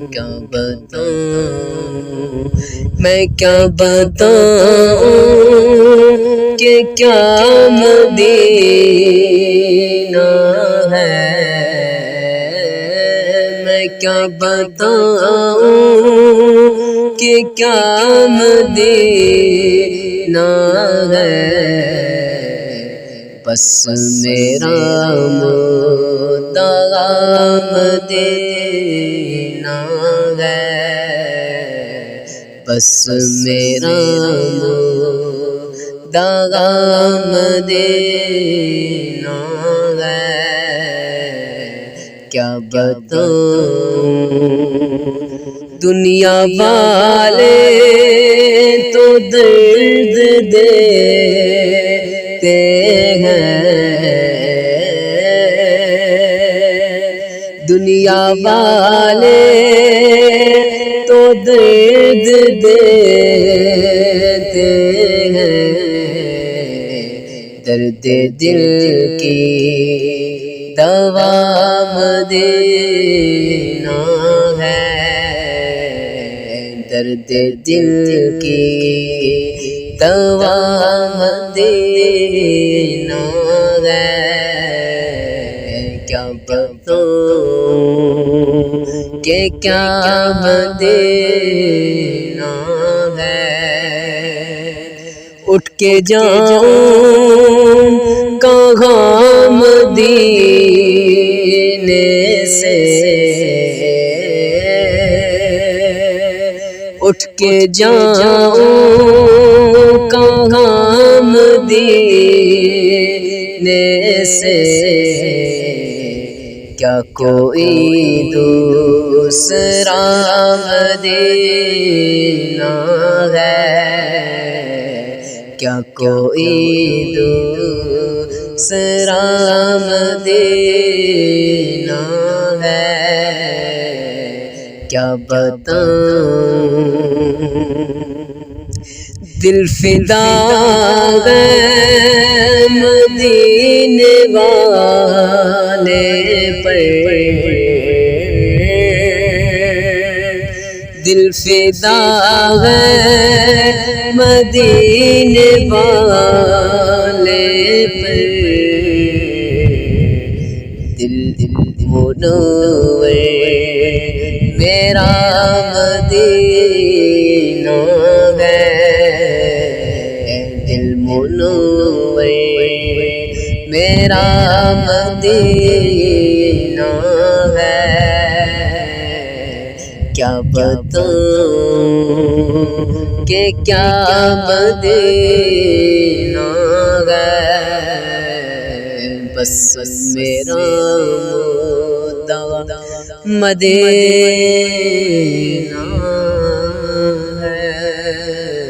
کیا بتاؤں میں کیا بتاؤں کہ کیا مدینہ ہے میں کیا بتاؤں کہ کیا مدینہ ہے بس میرا مدعا مدینہ ہے بس میرا مدعا مدینہ ہے کیا بتاؤں دنیا والے تو درد دیتے ہیں دنیا والے تو درد دیتے ہیں درد دل کی دوا مدینہ ہے درد دل کی دوا مدینہ ہے کیا بتاؤں کہ کیا مدینہ ہے اٹھ کے جاؤں کہاں مدینے سے اٹھ کے جاؤں کہاں مدینے سے کیا کوئی دوسرا مدینہ ہے کیا کوئی دوسرا مدینہ ہے کیا بتاؤں دل فدا ہے مدینے والے پر دل فدا ہے مدینے والے پر دل منور میرا مدینہ ہے دل منور میرا مدینہ ہے کیا بتاؤں کہ کیا مدینہ ہے بس میرا مدعا مدینہ ہے